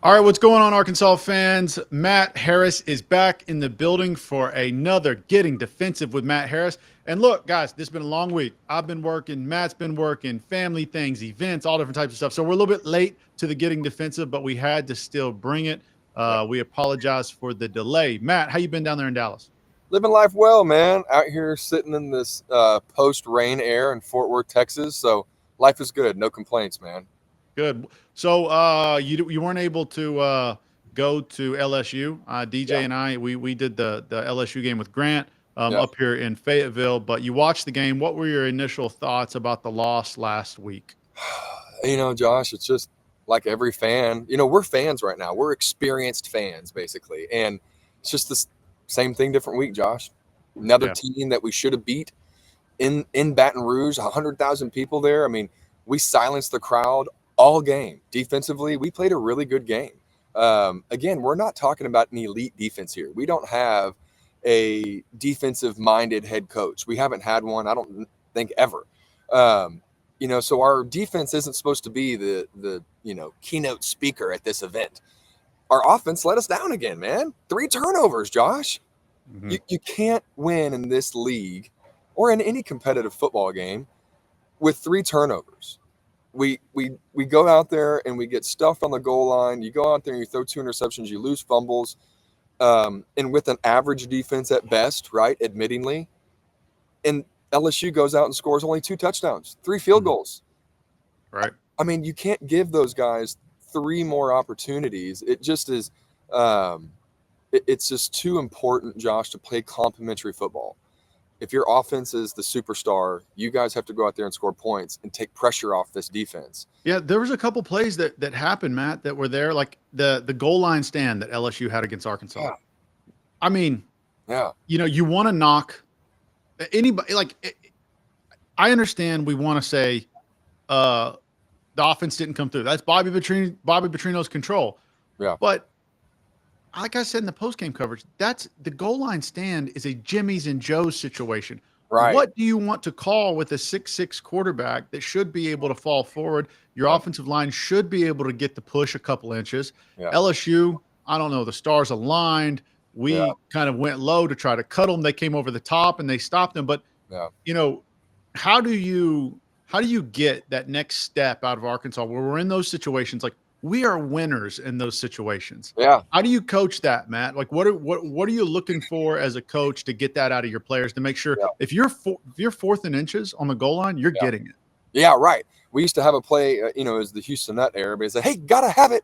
All right, what's going on, Arkansas fans? Matt Harris is back in the building for another Getting Defensive with Matt Harris. And look, guys, this has been a long week. I've been working, Matt's been working, family things, events, all different types of stuff. So we're a little bit late to the Getting Defensive, but we had to still bring it. We apologize for the delay. Matt, how you been down there in Dallas? Living life well, man. Out here sitting in this post-rain air in Fort Worth, Texas. So life is good. No complaints, man. Good. So you weren't able to go to LSU. DJ Yeah, and I we did the LSU game with Grant yeah. up here in Fayetteville. But you watched the game. What were your initial thoughts about the loss last week? Josh, it's just like every fan. We're fans right now. We're experienced fans, basically, and it's just the same thing, different week, Josh. Another Yeah. team that we should have beat in Baton Rouge. 100,000 people there. I mean, we silenced the crowd all game. Defensively, we played a really good game. Again, we're not talking about an elite defense here. We don't have a defensive-minded head coach. We haven't had one, I don't think, ever. So our defense isn't supposed to be the keynote speaker at this event. Our offense let us down again, man. 3 turnovers, Josh. Hmm. You can't win in this league or in any competitive football game with 3 turnovers. We go out there and we get stuffed on the goal line. You go out there and you throw 2 interceptions, you lose fumbles, and with an average defense at best, right? Admittingly, and LSU goes out and scores only 2 touchdowns, 3 field Hmm. goals. Right. I mean, you can't give those guys 3 more opportunities. It just is. It's just too important, Josh, to play complementary football. If your offense is the superstar, you guys have to go out there and score points and take pressure off this defense. Yeah, there was a couple plays that happened, Matt, that were there, like the goal line stand that LSU had against Arkansas. Yeah, I mean, yeah, you want to knock anybody. I understand we want to say uh, the offense didn't come through. That's Bobby Petrino's control. yeah. But like I said in the post game coverage, that's the goal line stand is a Jimmy's and Joe's situation. Right. What do you want to call with a 6'6" quarterback that should be able to fall forward? Your Yeah, offensive line should be able to get the push a couple inches. yeah, LSU, I don't know, the stars aligned. yeah, We kind of went low to try to cut them. They came over the top and they stopped them. But yeah. you know, how do you get that next step out of Arkansas where we're in those situations? Like we are winners in those situations. Yeah, How do you coach that, Matt? Like what are you looking for as a coach to get that out of your players to make sure yeah, if you're fourth and inches on the goal line, you're yeah. getting it. Yeah, right. We used to have a play, as the Houston Nut era, but it's like, hey, gotta have it.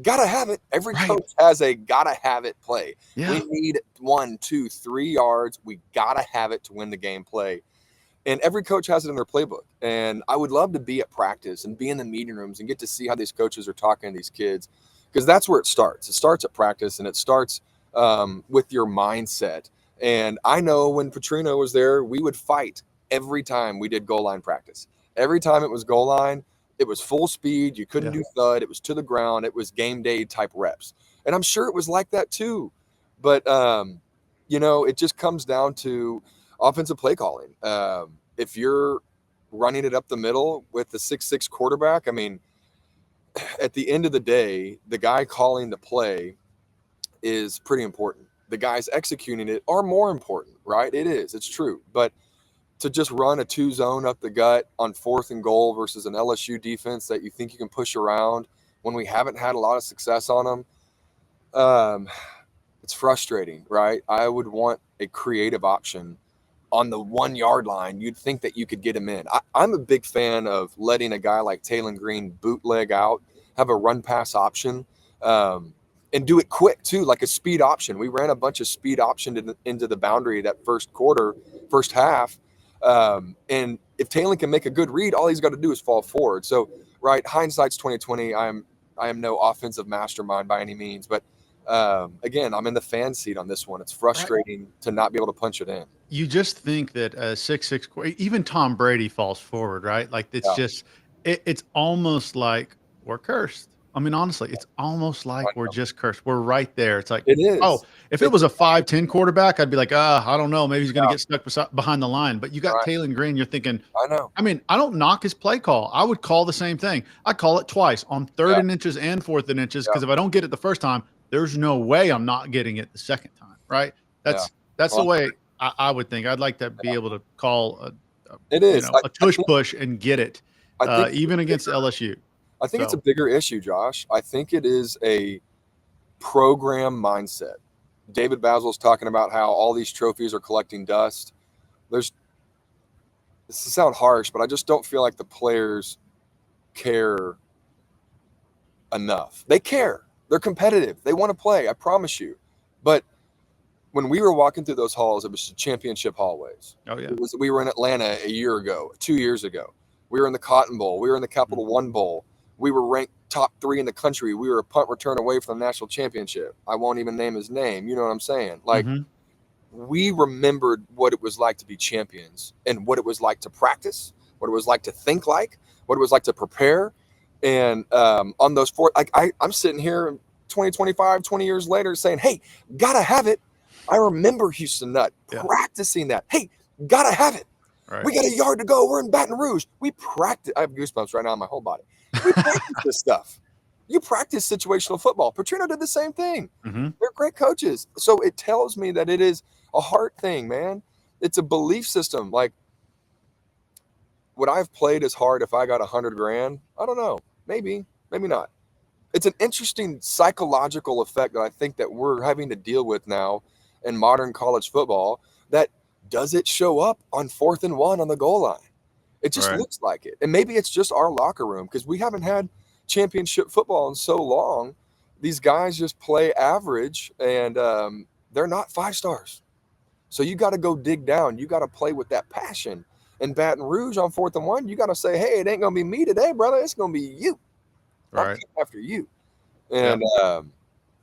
Gotta have it. Every Right. coach has a gotta have it play. We Yeah. need 1, 2, 3 yards. We gotta have it to win the game play. And every coach has it in their playbook. And I would love to be at practice and be in the meeting rooms and get to see how these coaches are talking to these kids, because that's where it starts. It starts at practice, and it starts with your mindset. And I know when Petrino was there, we would fight every time we did goal line practice. Every time it was goal line, it was full speed. You couldn't Yeah. do thud. It was to the ground. It was game day type reps. And I'm sure it was like that too. But, it just comes down to offensive play calling. If you're running it up the middle with the 6'6" quarterback, I mean, at the end of the day, the guy calling the play is pretty important. The guys executing it are more important, right? It is. It's true. But to just run a 2 zone up the gut on 4th and goal versus an LSU defense that you think you can push around when we haven't had a lot of success on them, it's frustrating, right? I would want a creative option on the 1 yard line. You'd think that you could get him in. I'm a big fan of letting a guy like Taylon Green bootleg out, have a run pass option, and do it quick too, like a speed option. We ran a bunch of speed option into the boundary that first quarter, first half. And if Taylor can make a good read, all he's got to do is fall forward. So, right, hindsight's 2020. I am no offensive mastermind by any means, but again, I'm in the fan seat on this one. It's Right. frustrating to not be able to punch it in. You just think that a 6'6", even Tom Brady falls forward, right? Like it's Yeah, just it's almost like we're cursed. I mean, honestly, it's almost I like we're know. just cursed. We're right there. It's like, It oh, is. if it It's was a 5'10" quarterback, I'd be like, I don't know. Maybe he's going to yeah, get stuck behind the line. But you got right. Taylor Green. You're thinking, I know. I mean, I don't knock his play call. I would call the same thing. I call it twice on third Yeah, and inches and fourth and inches yeah, because if I don't get it the first time, there's no way I'm not getting it the second time. Right? yeah. That's the Well, way I would think. I'd like to be able to call it is. a tush push and get it, I think it's a even against bigger LSU. I think it's a So bigger issue, Josh. I think it is a program mindset. David Basil's talking about how all these trophies are collecting dust. There's This to sound harsh, but I just don't feel like the players care enough. They care. They're competitive. They want to play. I promise you. But when we were walking through those halls, it was championship hallways. oh yeah. We were in Atlanta a year ago, 2 years ago. We were in the Cotton Bowl. We were in the Capital Mhm. One Bowl. We were ranked top 3 in the country. We were a punt return away from the national championship. I won't even name his name. You know what I'm saying? Like, Mhm. we remembered what it was like to be champions and what it was like to practice, what it was like to think like, what it was like to prepare. And on those four, like I'm sitting here 20, 25, 20 years later saying, hey, gotta have it. I remember Houston Nutt Yeah. practicing that. Hey, gotta have it. Right. We got a yard to go. We're in Baton Rouge. We practice. I have goosebumps right now on my whole body. We practice this stuff. You practice situational football. Petrino did the same thing. Mhm. They're great coaches. So it tells me that it is a heart thing, man. It's a belief system. Like, would I have played as hard if I got 100 grand? I don't know. Maybe, maybe not. It's an interesting psychological effect that I think that we're having to deal with now in modern college football. That does it show up on 4th and 1 on the goal line? It just Right. looks like it. And maybe it's just our locker room because we haven't had championship football in so long. These guys just play average and they're not 5 stars. So you got to go dig down. You got to play with that passion. In Baton Rouge on 4th and 1, you got to say, hey, it ain't going to be me today, brother. It's going to be you. I'm Right. coming after you. Yep. And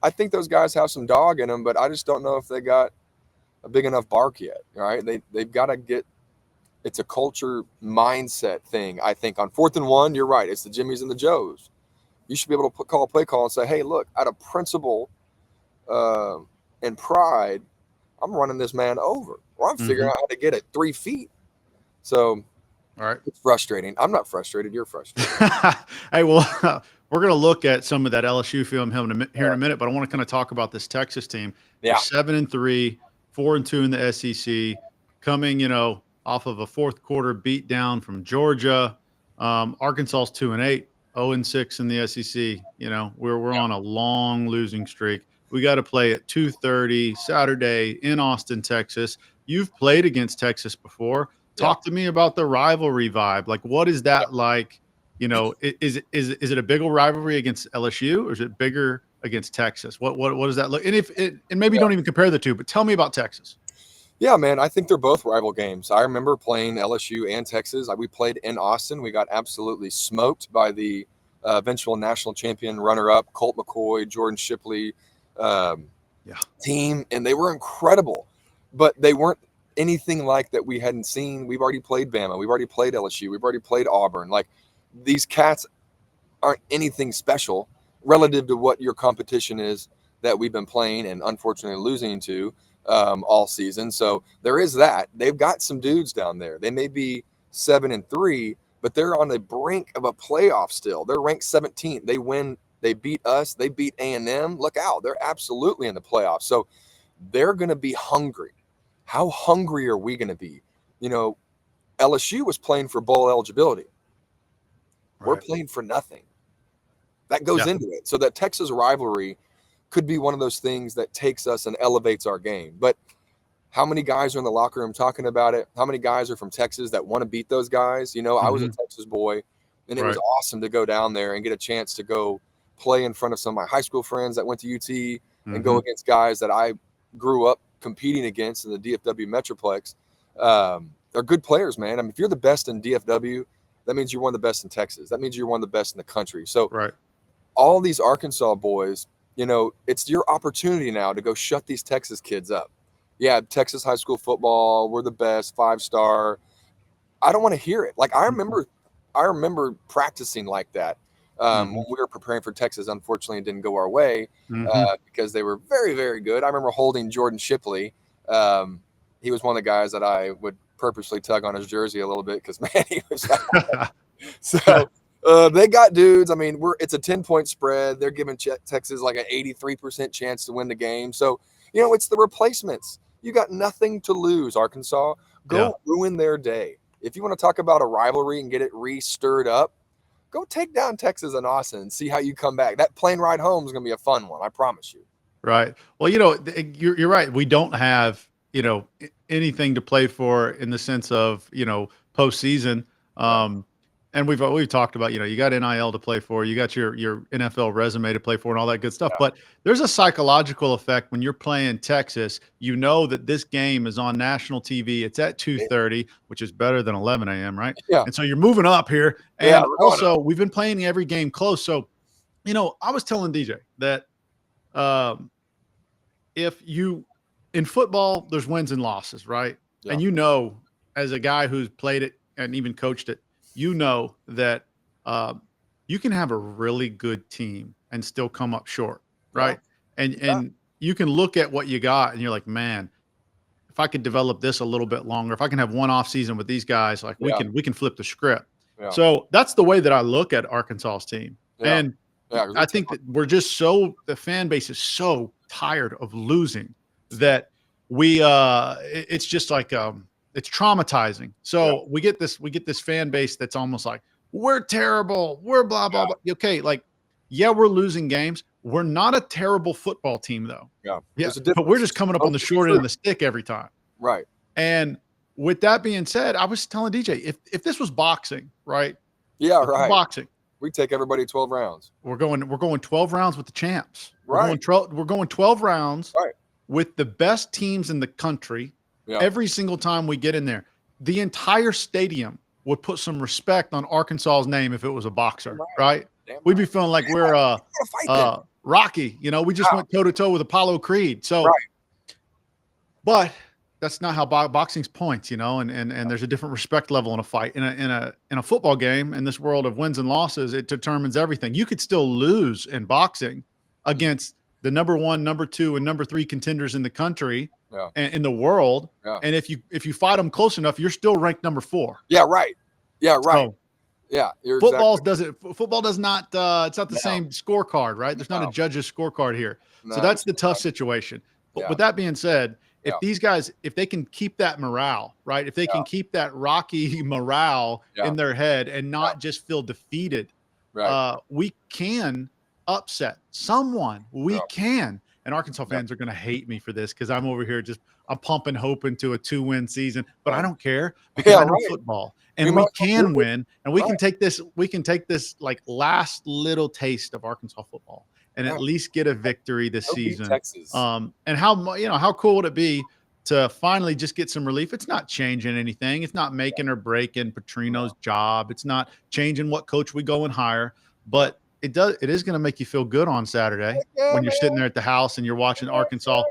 I think those guys have some dog in them, but I just don't know if they got a big enough bark yet. All right. They've got to get, it's a culture mindset thing. I think on 4th and 1, you're right. It's the Jimmies and the Joes. You should be able to call a play call and say, hey, look, out of principle uh, and pride, I'm running this man over, or I'm figuring Mhm. out how to get it 3 feet. So All right. it's frustrating. I'm not frustrated. You're frustrated. Hey, well, we're going to look at some of that LSU film here in Yeah. a minute, but I want to kind of talk about this Texas team. They're Yeah. 7-3, 4-2 in the SEC, coming, off of a fourth quarter beat down from Georgia. Arkansas's 2-8, 0-6 in the SEC. We're Yeah. on a long losing streak. We got to play at 2:30 Saturday in Austin, Texas. You've played against Texas before. Yeah. Talk to me about the rivalry vibe. Like, what is that like? Is it a bigger rivalry against LSU or is it bigger against Texas? What does that look? And maybe Yeah. don't even compare the two, but tell me about Texas. Yeah, man. I think they're both rival games. I remember playing LSU and Texas. We played in Austin. We got absolutely smoked by the eventual national champion runner-up Colt McCoy, Jordan Shipley um, Yeah. team, and they were incredible. But they weren't anything like that we hadn't seen. We've already played Bama. We've already played LSU. We've already played Auburn. Like, these cats aren't anything special relative to what your competition is that we've been playing and unfortunately losing to all season. So there is that. They've got some dudes down there. They may be 7-3, but they're on the brink of a playoff still. They're ranked 17th. They win. They beat us. They beat A&M. Look out. They're absolutely in the playoffs. So they're going to be hungry. How hungry are we going to be? LSU was playing for bowl eligibility. We're Right. playing for nothing. That goes Yeah. into it. So that Texas rivalry could be one of those things that takes us and elevates our game. But how many guys are in the locker room talking about it? How many guys are from Texas that want to beat those guys? I was a Hmm. Texas boy, and it was Right. awesome to go down there and get a chance to go play in front of some of my high school friends that went to UT and go Hmm. against guys that I grew up competing against in the DFW Metroplex. They're good players, man. I mean, if you're the best in DFW, that means you're one of the best in Texas. That means you're one of the best in the country. So Right. all these Arkansas boys, it's your opportunity now to go shut these Texas kids up. Yeah, Texas high school football, we're the best, 5-star. I don't want to hear it. Like, I Mhm. remember practicing like that When we were preparing for Texas, unfortunately, it didn't go our way Mm-hmm. because they were very, very good. I remember holding Jordan Shipley. He was one of the guys that I would purposely tug on his jersey a little bit because, man, he was so they got dudes. I mean, it's a 10-point spread. They're giving Texas like an 83% chance to win the game. So, it's the replacements. You got nothing to lose, Arkansas. Go ruin their day. If you want to talk about a rivalry and get it re-stirred up, go take down Texas and Austin and see how you come back. That plane ride home is going to be a fun one. I promise you. Right. Well, you're right. We don't have, anything to play for in the sense of, postseason. And we've talked about, you got NIL to play for, you got your NFL resume to play for and all that good stuff. Yeah. But there's a psychological effect when you're playing Texas. You know that this game is on national TV. It's at 2:30, which is better than 11 a.m., right? Yeah. And so you're moving up here. And Yeah, also we've been playing every game close. So, I was telling DJ that if you in football, there's wins and losses, right? Yeah. And as a guy who's played it and even coached it, that you can have a really good team and still come up short, right? And you can look at what you got and you're like, man, if I could develop this a little bit longer, if I can have one off season with these guys, like we can flip the script. Yeah. So that's the way that I look at Arkansas's team. Yeah. And I think that the fan base is so tired of losing that it's just like it's traumatizing. So we get this fan base that's almost like, we're terrible, we're blah blah blah. Okay, like we're losing games. We're not a terrible football team though. Yeah, but we're just coming up on the short end of the stick every time. Right. And with that being said, I was telling DJ, if this was boxing, right? Yeah, right. Boxing. We take everybody 12 rounds. We're going 12 rounds with the champs. Right. We're going 12 rounds right. with the best teams in the country. Every single time we get in there. The entire stadium would put some respect on Arkansas's name if it was a boxer, right? We'd be feeling like we're Rocky. We just went toe-to-toe with Apollo Creed. So but that's not how boxing's points, and there's a different respect level in a fight. In a football game, in this world of wins and losses, it determines everything. You could still lose in boxing against the number 1, number 2, and number 3 contenders in the country and in the world. And if you fight them close enough, you're still ranked number 4. Yeah, right. Yeah, right. So, football does not it's not the same scorecard, right? There's not a judge's scorecard here. So that's the tough situation. But with that being said, if these guys, if they can keep that morale, right? If they can keep that Rocky morale in their head and not just feel defeated, we can upset someone. We can. And Arkansas fans are going to hate me for this because I'm over here I'm pumping hope into a 2-win season, but I don't care because I know football and we can win and we can take this. We can take this like last little taste of Arkansas football and at least get a victory this season. And how cool would it be to finally just get some relief? It's not changing anything. It's not making or breaking Petrino's job. It's not changing what coach we go and hire, but it is going to make you feel good on Saturday when you're sitting there at the house and you're watching Arkansas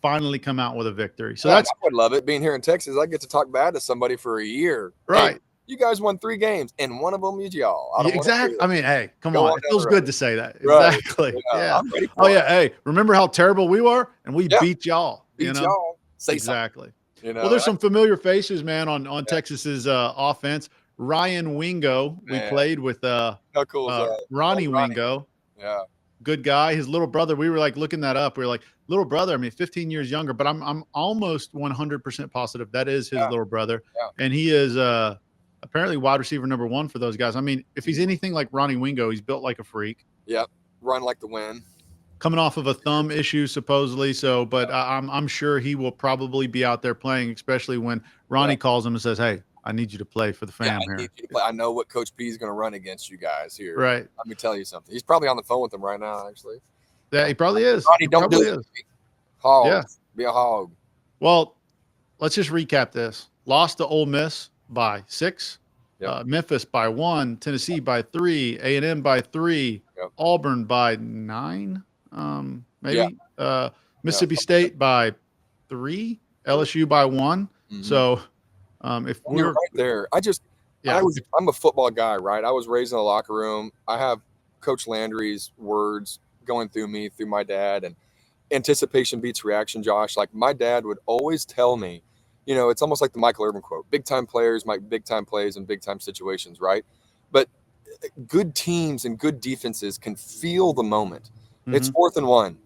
finally come out with a victory. So I would love it being here in Texas. I get to talk bad to somebody for a year. Right. Hey, you guys won 3 games and one of them is y'all. Exactly. I mean, hey, come on. It feels good to say that. Exactly. Yeah. I'm ready for it. Hey, remember how terrible we were and we beat y'all. Y'all. Say exactly. Something. Well, there's some familiar faces, man, on Texas's offense. Ryan Wingo, we played with how cool is that? Ronnie Wingo. Yeah. Good guy. His little brother, we were like looking that up. We were like, little brother, I mean, 15 years younger, but I'm almost 100% positive that is his little brother. Yeah. And he is apparently wide receiver number 1 for those guys. I mean, if he's anything like Ronnie Wingo, he's built like a freak. Yep. Run like the wind. Coming off of a thumb issue, supposedly. So, but I'm sure he will probably be out there playing, especially when Ronnie calls him and says, "Hey, I need you to play for the fam here." I know what Coach P is going to run against you guys here. Right. Let me tell you something. He's probably on the phone with them right now, actually. Yeah, he probably is. Ronnie, don't do it. Hog. Yeah. Be a hog. Well, let's just recap this. Lost to Ole Miss by 6. Memphis by 1. Tennessee by 3. A&M by 3. Auburn by 9. Maybe. Mississippi State by 3. LSU by 1. Mm-hmm. So if we're right there, I'm a football guy, right? I was raised in the locker room. I have Coach Landry's words going through me, through my dad, and anticipation beats reaction, Josh. Like my dad would always tell me, it's almost like the Michael Irvin quote: "Big time players make big time plays in big time situations," right? But good teams and good defenses can feel the moment. It's 4th and 1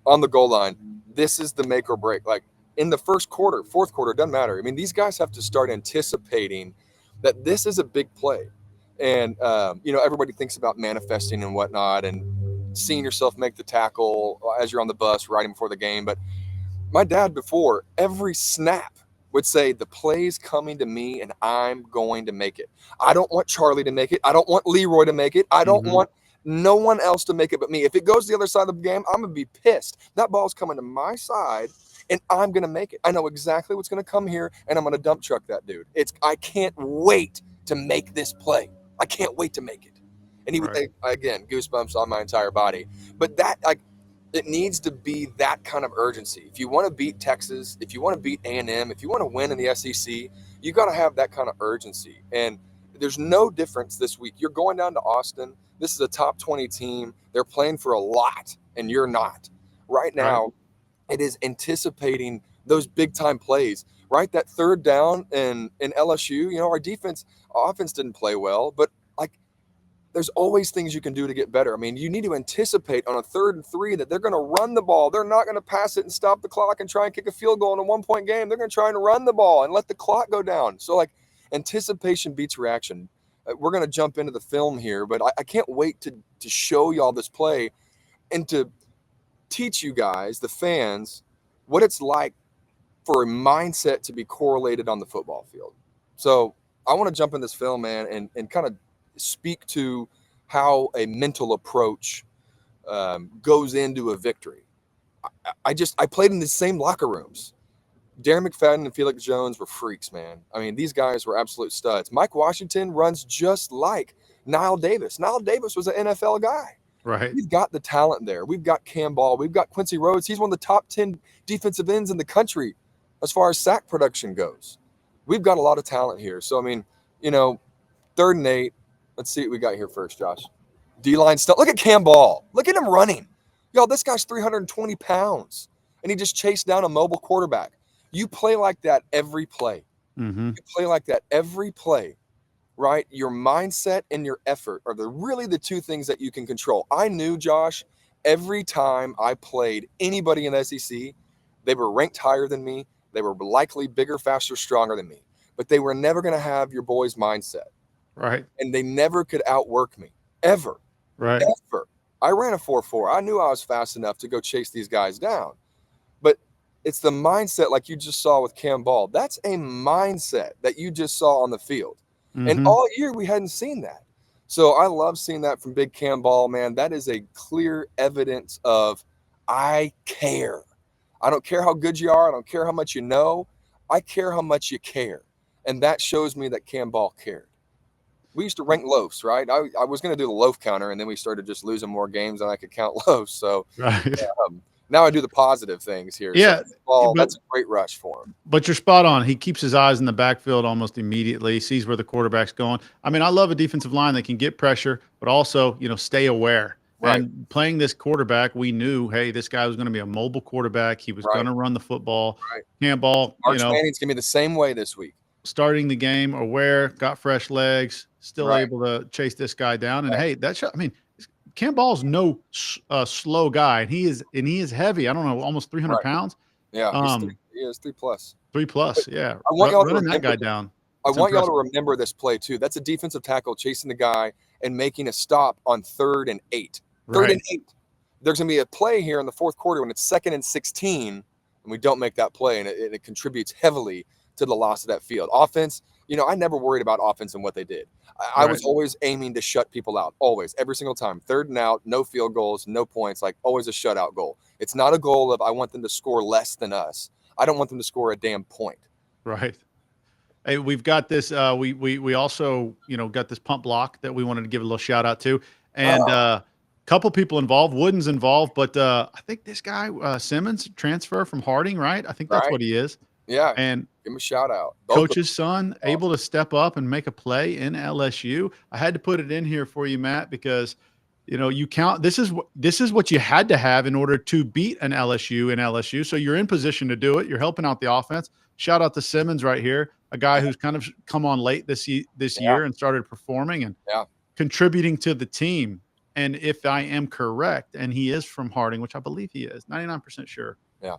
on the goal line. This is the make or break. Like in the first quarter, fourth quarter, doesn't matter. I mean, these guys have to start anticipating that this is a big play. And, everybody thinks about manifesting and whatnot and seeing yourself make the tackle as you're on the bus right before the game. But my dad, before every snap, would say, "The play's coming to me and I'm going to make it. I don't want Charlie to make it. I don't want Leroy to make it. I don't want no one else to make it but me. If it goes to the other side of the game, I'm going to be pissed. That ball's coming to my side and I'm going to make it. I know exactly what's going to come here and I'm going to dump truck that dude. I can't wait to make this play. I can't wait to make it." And he would, again, goosebumps on my entire body. But that, it needs to be that kind of urgency. If you want to beat Texas, if you want to beat A&M, if you want to win in the SEC, you got to have that kind of urgency. And there's no difference this week. You're going down to Austin. This is a top 20 team. They're playing for a lot, and you're not. Right now, it is anticipating those big-time plays. Right, that third down in LSU, our offense didn't play well, but there's always things you can do to get better. I mean, you need to anticipate on a 3rd and 3 that they're going to run the ball. They're not going to pass it and stop the clock and try and kick a field goal in a 1-point game. They're going to try and run the ball and let the clock go down. So, anticipation beats reaction. We're going to jump into the film here, but I can't wait to show y'all this play and to teach you guys, the fans, what it's like for a mindset to be correlated on the football field. So I want to jump in this film, man, and kind of speak to how a mental approach goes into a victory. I played in the same locker rooms. Darren McFadden and Felix Jones were freaks, man. I mean, these guys were absolute studs. Mike Washington runs just like Nile Davis. Nile Davis was an NFL guy. Right. We've got the talent there. We've got Cam Ball. We've got Quincy Rhodes. He's one of the top 10 defensive ends in the country as far as sack production goes. We've got a lot of talent here. So, I mean, 3rd and 8. Let's see what we got here first, Josh. D-line stuff. Look at Cam Ball. Look at him running. Y'all, this guy's 320 pounds, and he just chased down a mobile quarterback. You play like that every play. You play like that every play, right? Your mindset and your effort are really the two things that you can control. I knew, Josh, every time I played anybody in the SEC, they were ranked higher than me. They were likely bigger, faster, stronger than me. But they were never going to have your boy's mindset. Right. And they never could outwork me, ever. Right. Ever. I ran a 4.4. I knew I was fast enough to go chase these guys down. But it's the mindset like you just saw with Cam Ball. That's a mindset that you just saw on the field. And all year we hadn't seen that. So I love seeing that from big Cam Ball, man. That is a clear evidence of I care. I don't care how good you are. I don't care how much you know. I care how much you care. And that shows me that Cam Ball cared. We used to rank loafs, right? I was going to do the loaf counter, and then we started just losing more games than I could count loafs. So now I do the positive things here. Yeah. So that's a great rush for him. But you're spot on. He keeps his eyes in the backfield almost immediately, sees where the quarterback's going. I mean, I love a defensive line that can get pressure, but also, stay aware. Right. And playing this quarterback, we knew, hey, this guy was going to be a mobile quarterback. He was going to run the football. Right. Cam Ball, March Manning's going to be the same way this week. Starting the game, aware, got fresh legs, still able to chase this guy down. And hey, that shot. I mean, Cam Ball's no slow guy, and he is heavy. I don't know, almost 300 pounds. Yeah, he is 3+. 3+, yeah. I want y'all running that guy down. I want y'all to remember this play too. That's a defensive tackle chasing the guy and making a stop on 3rd and 8. 3rd and 8. There's going to be a play here in the fourth quarter when it's 2nd and 16, and we don't make that play, and it contributes heavily to the loss of that field. Offense, I never worried about offense and what they did. I was always aiming to shut people out, always, every single time. 3rd and out, no field goals, no points, always a shutout goal. It's not a goal of I want them to score less than us. I don't want them to score a damn point. Right. Hey, we've got this. We also got this pump block that we wanted to give a little shout out to, and couple people involved. Wooden's involved, but I think this guy Simmons transfer from Harding, right? I think that's what he is. Yeah, and give him a shout out. Coach's son able to step up and make a play in LSU. I had to put it in here for you, Matt, because You know, you count. This is what you had to have in order to beat an LSU and LSU. So you're in position to do it. You're helping out the offense. Shout out to Simmons right here, a guy who's kind of come on late this Yeah, year and started performing and yeah, contributing to the team. And if I am correct, and he is from Harding, which I believe he is, 99% sure. yeah.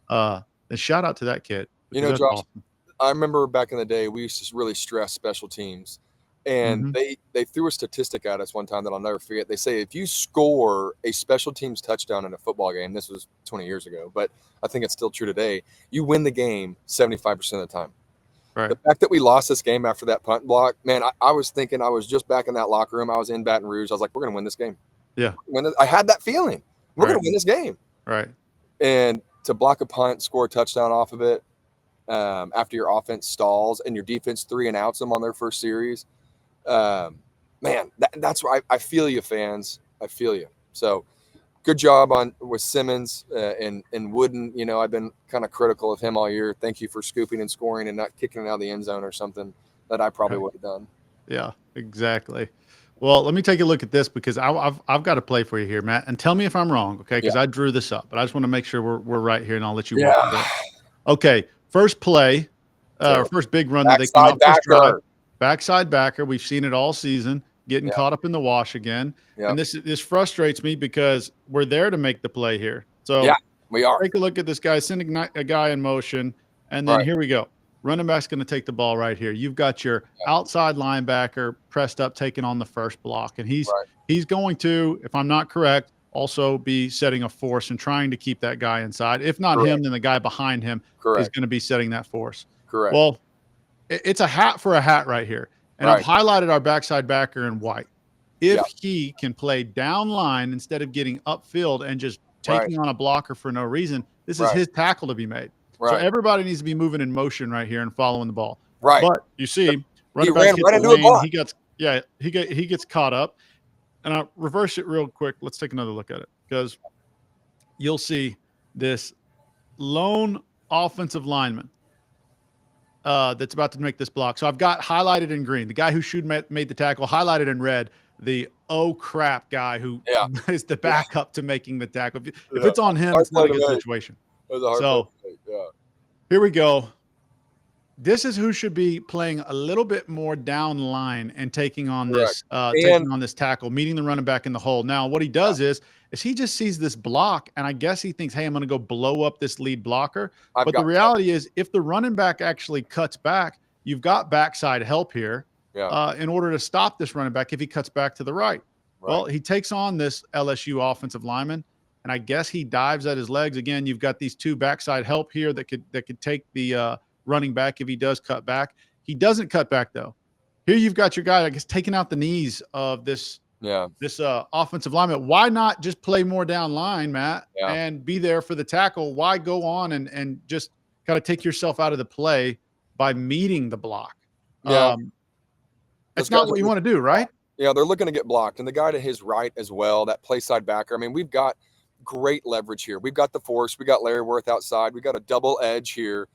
Then shout out to that kid You because know, that's Josh, awesome. I remember back in the day, we used to really stress special teams, and Mhm. they threw a statistic at us one time that I'll never forget. They say if you score a special teams touchdown in a football game, this was 20 years ago, but I think it's still true today. You win the game 75% of the time. The Right. fact that we lost this game after that punt block, man, I was thinking I was just back in that locker room. I was in Baton Rouge. I was like, we're gonna win this game. Yeah. I had that feeling. We're gonna Right. win this game. Right. And to block a punt, score a touchdown off of it, after your offense stalls and your defense 3-and-outs them on their first series. Man, that's why I feel you, fans. I feel you. So good job with Simmons and Wooden. You know, I've been kind of critical of him all year. Thank you for scooping and scoring and not kicking it out of the end zone or something that I probably Right. would have done. Yeah, exactly. Well, let me take a look at this because I've got a play for you here, Matt, and tell me if I'm wrong, okay? Yeah. Because I drew this up, but I just want to make sure we're right here, and I'll let you walk Yeah. through it. Okay, first play, Terrible. first big run that they come Backside out first drive, backer. backside backer. We've seen it all season, getting Yeah. caught up in the wash again, Yeah. and this frustrates me because we're there to make the play here. So Yeah, we are. take a look at this guy, sending a guy in motion, and then Right. here we go. Running back's going to take the ball right here. You've got your outside linebacker pressed up, taking on the first block, and Right. he's going to, if I'm not correct, also be setting a force and trying to keep that guy inside. If not Correct. him, then the guy behind him is Correct. going to be setting that force. Correct. Well, it's a hat for a hat right here, and I've Right. highlighted our backside backer in white. If Yeah. he can play down line instead of getting upfield and just Right. taking on a blocker for no reason, this is Right. his tackle to be made. So Right. everybody needs to be moving in motion right here and following the ball. Right. But you see, He running ran back hits right the into a lane. block. He gets caught up. And I'll reverse it real quick. Let's take another look at it because you'll see this lone offensive lineman that's about to make this block. So I've got highlighted in green the guy who made the tackle, highlighted in red the oh crap guy who Yeah. is the backup to making the tackle. If Yeah. it's on him, Hard it's not a play to good make. situation. It was a hard So play to make. Yeah. here we go. This is who should be playing a little bit more down line and taking on Correct. this tackle, meeting the running back in the hole. Now, what he does is he just sees this block, and I guess he thinks, "Hey, I'm going to go blow up this lead blocker." I've But the got reality is, if the running back actually cuts back, you've got backside help here Yeah. in order to stop this running back if he cuts back to the right. Well, Right. he takes on this LSU offensive lineman, and I guess he dives at his legs again. You've got these two backside help here that could take the running back if he does cut back. He doesn't cut back though. Here you've got your guy, I guess, taking out the knees of this Yeah. offensive lineman. Why not just play more down line, Matt, Yeah. and be there for the tackle? Why go on and just kind of take yourself out of the play by meeting the block? Yeah. It's Those not guys what are you want to do, right? Yeah, they're looking to get blocked. And the guy to his right as well, that play side backer. I mean, we've got great leverage here. We've got the force. We got Larry Worth outside. We got a double edge here.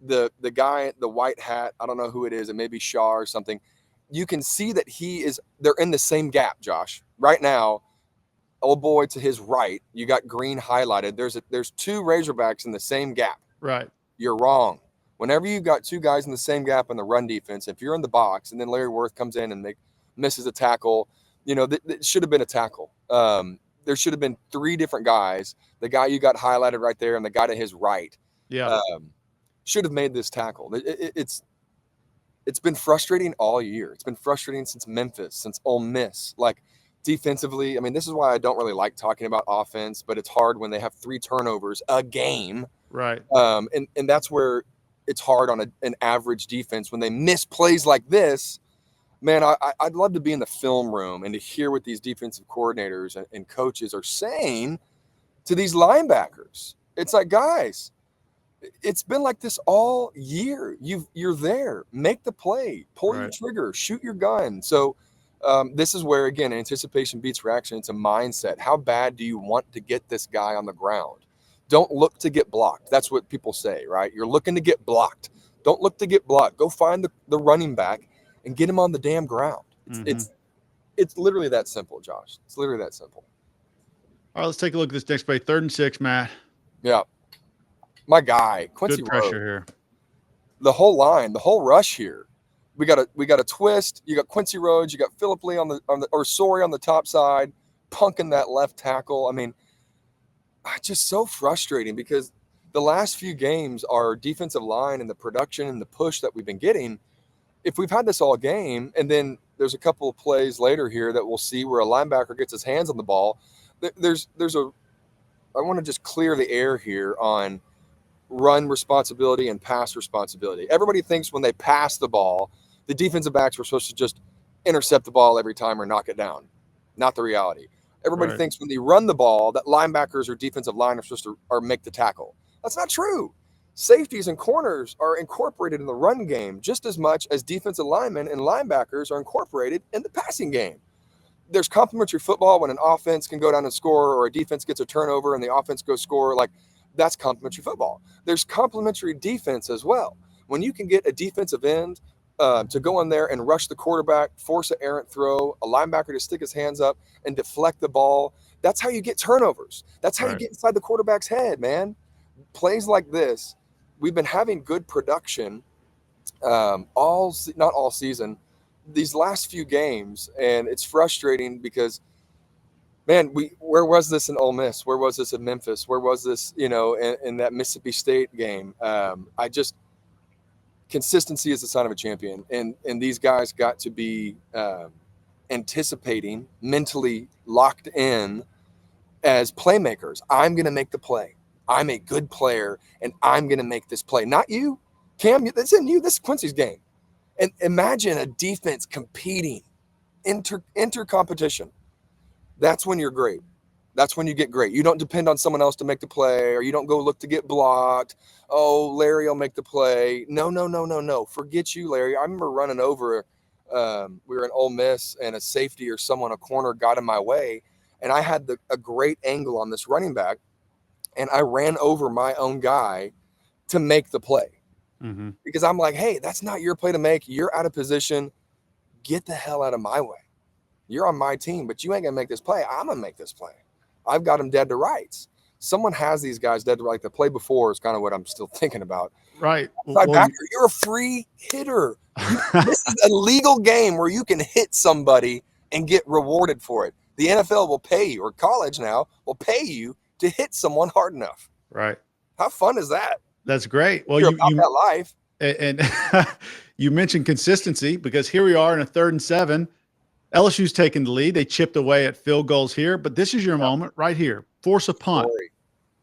The guy, the white hat, I don't know who it is. It may be Shaw or something. You can see that they're in the same gap, Josh. Right now, old boy to his right, you got green highlighted. There's two Razorbacks in the same gap. Right. You're wrong. Whenever you've got two guys in the same gap in the run defense, if you're in the box and then Larry Worth comes in and misses a tackle, you know, that should have been a tackle. There should have been three different guys. The guy you got highlighted right there and the guy to his right should have made this tackle. It's been frustrating all year. It's been frustrating since Memphis, since Ole Miss. Like defensively, I mean, this is why I don't really like talking about offense, but it's hard when they have 3 turnovers a game. Right. And that's where it's hard on an average defense when they miss plays like this. Man, I'd love to be in the film room and to hear what these defensive coordinators and coaches are saying to these linebackers. It's like, guys, it's been like this all year. You're there. Make the play. Pull your trigger. Shoot your gun. So this is where, again, anticipation beats reaction. It's a mindset. How bad do you want to get this guy on the ground? Don't look to get blocked. That's what people say, right? You're looking to get blocked. Don't look to get blocked. Go find the running back and get him on the damn ground. It's literally that simple, Josh. It's literally that simple. All right, let's take a look at this next play. 3rd and 6, Matt. Yeah. My guy, Quincy Good pressure Rhodes. here. The whole line, the whole rush here. We got a twist. You got Quincy Rhodes, you got Philip Lee on the top side, punking that left tackle. I mean, just so frustrating because the last few games, our defensive line and the production and the push that we've been getting, if we've had this all game, and then there's a couple of plays later here that we'll see where a linebacker gets his hands on the ball. I want to just clear the air here on run responsibility and pass responsibility. Everybody thinks when they pass the ball, the defensive backs were supposed to just intercept the ball every time or knock it down. Not the reality. Everybody thinks when they run the ball that linebackers or defensive line are supposed to or make the tackle. That's not true. Safeties and corners are incorporated in the run game just as much as defensive linemen and linebackers are incorporated in the passing game. There's complementary football when an offense can go down and score, or a defense gets a turnover and the offense goes score. Like, that's complementary football. There's complementary defense as well. When you can get a defensive end to go in there and rush the quarterback, force an errant throw, a linebacker to stick his hands up and deflect the ball, that's how you get turnovers. That's how you get inside the quarterback's head, man. Plays like this, we've been having good production not all season, these last few games, and it's frustrating because, man, where was this in Ole Miss? Where was this in Memphis? Where was this, in that Mississippi State game? Consistency is the sign of a champion, and these guys got to be anticipating, mentally locked in as playmakers. I'm going to make the play. I'm a good player, and I'm going to make this play. Not you, Cam. That's in you. This is Quincy's game. And imagine a defense competing, inter competition. That's when you're great. That's when you get great. You don't depend on someone else to make the play, or you don't go look to get blocked. Oh, Larry will make the play. No. Forget you, Larry. I remember running over. We were in Ole Miss, and a safety or someone, a corner, got in my way, and I had a great angle on this running back, and I ran over my own guy to make the play. Mm-hmm. Because I'm like, hey, that's not your play to make. You're out of position. Get the hell out of my way. You're on my team, but you ain't going to make this play. I'm going to make this play. I've got them dead to rights. Someone has these guys dead to rights. The play before is kind of what I'm still thinking about. Right. Backer, you're a free hitter. This is a legal game where you can hit somebody and get rewarded for it. The NFL will pay you, or college now will pay you to hit someone hard enough. Right. How fun is that? That's great. Well, you're about that life. And you mentioned consistency, because here we are in a 3rd and 7. LSU's taking the lead. They chipped away at field goals here, but this is your moment right here. Force a punt.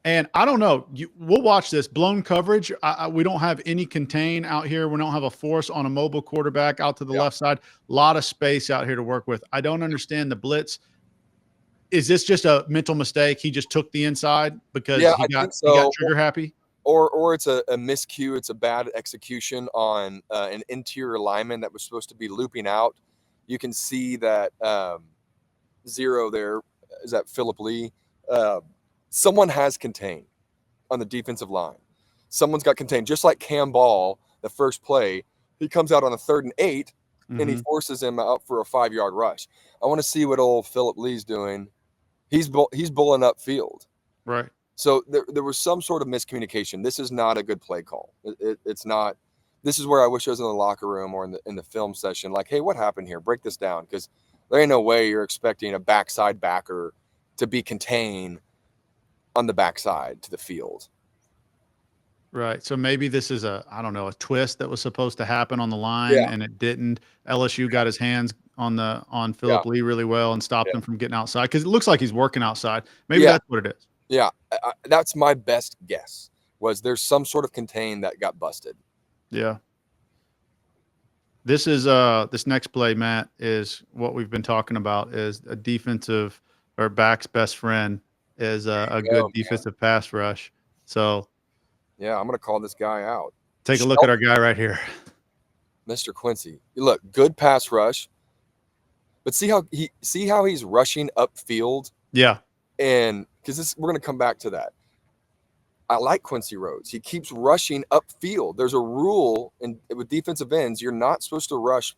And I don't know. We'll watch this. Blown coverage. We don't have any contain out here. We don't have a force on a mobile quarterback out to the left side. A lot of space out here to work with. I don't understand the blitz. Is this just a mental mistake? He just took the inside because he got trigger happy? Or it's a miscue. It's a bad execution on an interior lineman that was supposed to be looping out. You can see that zero there. Is that Philip Lee? Someone has contained on the defensive line. Someone's got contained. Just like Cam Ball, the first play, he comes out on a 3rd and 8, and he forces him out for a 5-yard rush. I want to see what old Philip Lee's doing. He's bulling up field. Right. So there was some sort of miscommunication. This is not a good play call. It's not. This is where I wish I was in the locker room or in the film session. Like, hey, what happened here? Break this down, because there ain't no way you're expecting a backside backer to be contained on the backside to the field. Right. So maybe this is a twist that was supposed to happen on the line, and it didn't. LSU got his hands on Philip Lee really well and stopped him from getting outside, because it looks like he's working outside. Maybe that's what it is. Yeah, that's my best guess. Was there's some sort of contain that got busted. Yeah. This is this next play, Matt, is what we've been talking about. Is a defensive or back's best friend is a good defensive pass rush. So, yeah, I'm gonna call this guy out. Take a look at our guy right here, Mr. Quincy. Look, good pass rush, but see how he's rushing upfield. Yeah, and because we're gonna come back to that. I like Quincy Rhodes. He keeps rushing upfield. There's a rule with defensive ends. You're not supposed to rush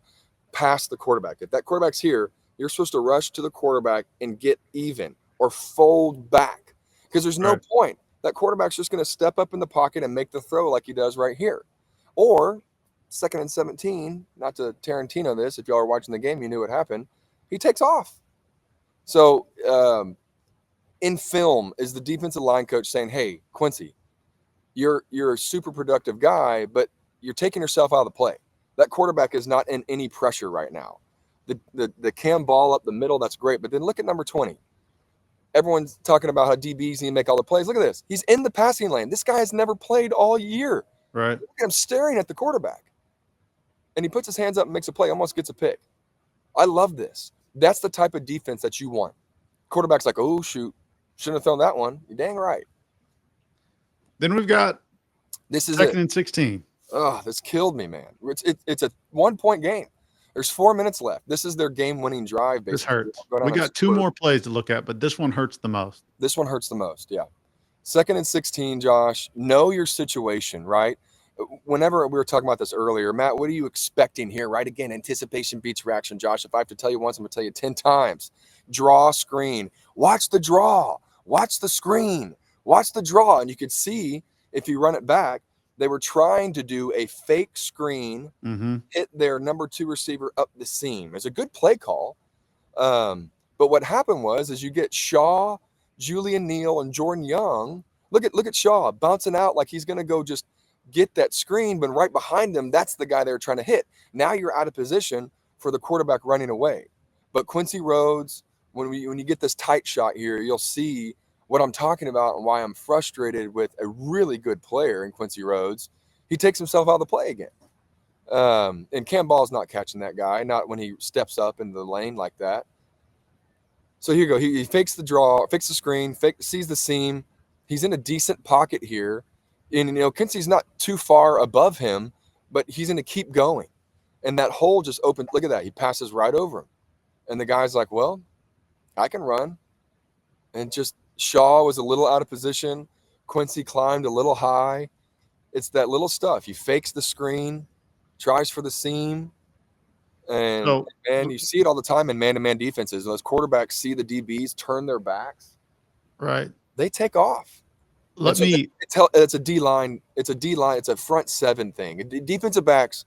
past the quarterback. If that quarterback's here, you're supposed to rush to the quarterback and get even. or fold back, because there's no Right. point. That quarterback's just going to step up in the pocket and make the throw like he does right here. Or 2nd and 17, not to Tarantino this, if y'all are watching the game, you knew what happened. He takes off. So in film, is the defensive line coach saying, hey, Quincy, you're a super productive guy, but you're taking yourself out of the play. That quarterback is not in any pressure right now. The cam ball up the middle, that's great. But then look at number 20. Everyone's talking about how DBs need to make all the plays. Look at this. He's in the passing lane. This guy has never played all year. Right. Look at him staring at the quarterback. And he puts his hands up and makes a play, almost gets a pick. I love this. That's the type of defense that you want. Quarterback's like, oh, shoot. Shouldn't have thrown that one. You're dang right. Then we've got This is 2nd it. and 16. Oh, this killed me, man. It's a 1-point game. There's 4 minutes left. This is their game-winning drive, basically. This hurts. Go down We and got 2 score. more plays to look at, but this one hurts the most. This one hurts the most, yeah. 2nd and 16, Josh. Know your situation, right? Whenever we were talking about this earlier, Matt, what are you expecting here, right? Again, anticipation beats reaction, Josh. If I have to tell you once, I'm going to tell you 10 times. Draw, screen. Watch the draw. Watch the screen. Watch the draw. And you could see, if you run it back, they were trying to do a fake screen, hit their number 2 receiver up the seam. It's a good play call. But what happened was, is you get Shaw, Julian Neal, and Jordan Young. Look at Shaw bouncing out like he's going to go just get that screen, but right behind them, that's the guy they were trying to hit. Now you're out of position for the quarterback running away. But Quincy Rhodes, when you get this tight shot here, you'll see what I'm talking about and why I'm frustrated with a really good player in Quincy Rhodes. He takes himself out of the play again. And Cam Ball's not catching that guy, not when he steps up in the lane like that. So here you go. He fakes the draw, fakes the screen, sees the seam. He's in a decent pocket here. And, Quincy's not too far above him, but he's going to keep going. And that hole just opened. Look at that. He passes right over him. And the guy's like, well, I can run. And just Shaw was a little out of position. Quincy climbed a little high. It's that little stuff. He fakes the screen, tries for the seam. And you see it all the time in man-to-man defenses. Those quarterbacks see the DBs turn their backs. Right. They take off. It's a D-line. It's a front 7 thing. Defensive backs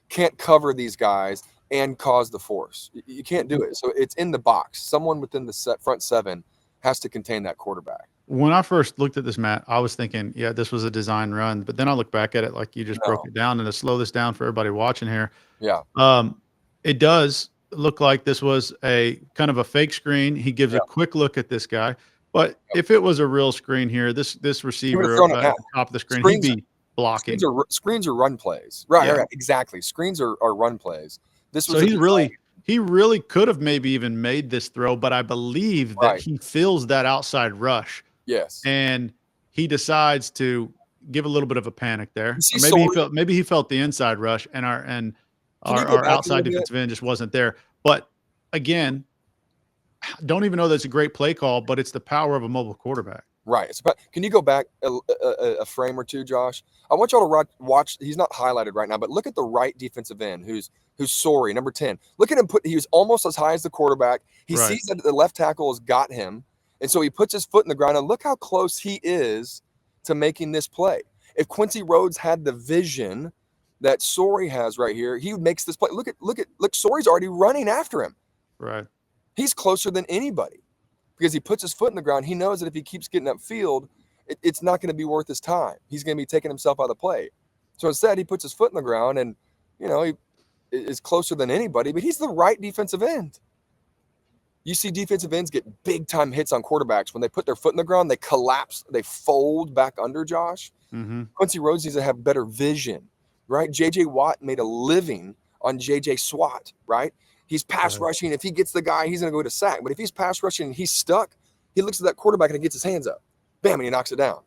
can't cover these guys and cause the force. You can't do it. So it's in the box. Someone within the front 7 has to contain that quarterback. When I first looked at this, Matt, I was thinking, yeah, this was a design run. But then I look back at it like you just broke it down. And to slow this down for everybody watching here, yeah, it does look like this was a kind of a fake screen. He gives a quick look at this guy. But if it was a real screen here, this receiver at the top of the screen, he'd be blocking. Screens are run plays. Right, exactly. Screens are run plays. So he really could have maybe even made this throw, but I believe that he feels that outside rush. Yes. And he decides to give a little bit of a panic there. Or maybe he felt the inside rush and our outside defensive end just wasn't there. But again, don't even know that's a great play call, but it's the power of a mobile quarterback. Right. Can you go back a frame or two, Josh? I want y'all to watch. He's not highlighted right now, but look at the right defensive end, who's Sorry, number 10. Look at him. He was almost as high as the quarterback. He sees that the left tackle has got him, and so he puts his foot in the ground. And look how close he is to making this play. If Quincy Rhodes had the vision that Sorry has right here, he makes this play. Look. Sorry's already running after him. Right. He's closer than anybody because he puts his foot in the ground. He knows that if he keeps getting upfield, it's not going to be worth his time. He's going to be taking himself out of the play. So instead, he puts his foot in the ground and, he is closer than anybody, but he's the right defensive end. You see defensive ends get big-time hits on quarterbacks. When they put their foot in the ground, they collapse, they fold back under, Josh. Quincy Rhodes needs to have better vision, right? J.J. Watt made a living on J.J. Swat, right? He's pass rushing. If he gets the guy, he's going to go to sack. But if he's pass rushing and he's stuck, he looks at that quarterback and he gets his hands up. Bam, and he knocks it down.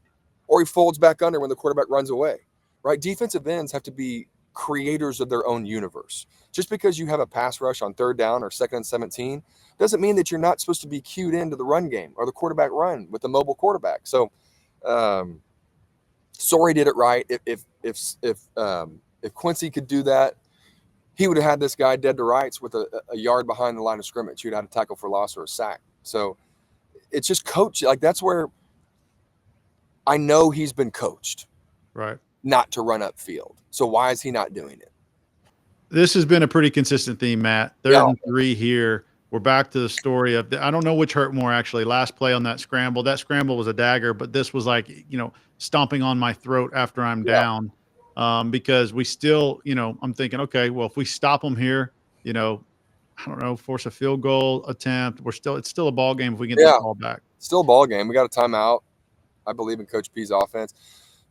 Or he folds back under when the quarterback runs away, right? Defensive ends have to be creators of their own universe. Just because you have a pass rush on 3rd down or 2nd and 17 doesn't mean that you're not supposed to be cued into the run game or the quarterback run with the mobile quarterback. So, Sorry did it right. If Quincy could do that, he would have had this guy dead to rights with a yard behind the line of scrimmage. He'd had a tackle for loss or a sack. So it's just coach. Like that's where I know he's been coached Right. not to run upfield. So why is he not doing it? This has been a pretty consistent theme, Matt. Yeah. 3rd and 3 here. We're back to the story of I don't know which hurt more actually. Last play on that scramble. That scramble was a dagger, but this was like, stomping on my throat after I'm Yeah. down. Because we still, I'm thinking, okay, well, if we stop them here, I don't know, force a field goal attempt. It's still a ball game if we get this Yeah. ball back. Still a ball game. We got a timeout. I believe in Coach P's offense.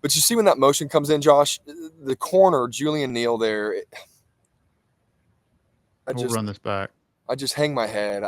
But you see when that motion comes in, Josh, the corner, Julian Neal there, We'll run this back. I just hang my head.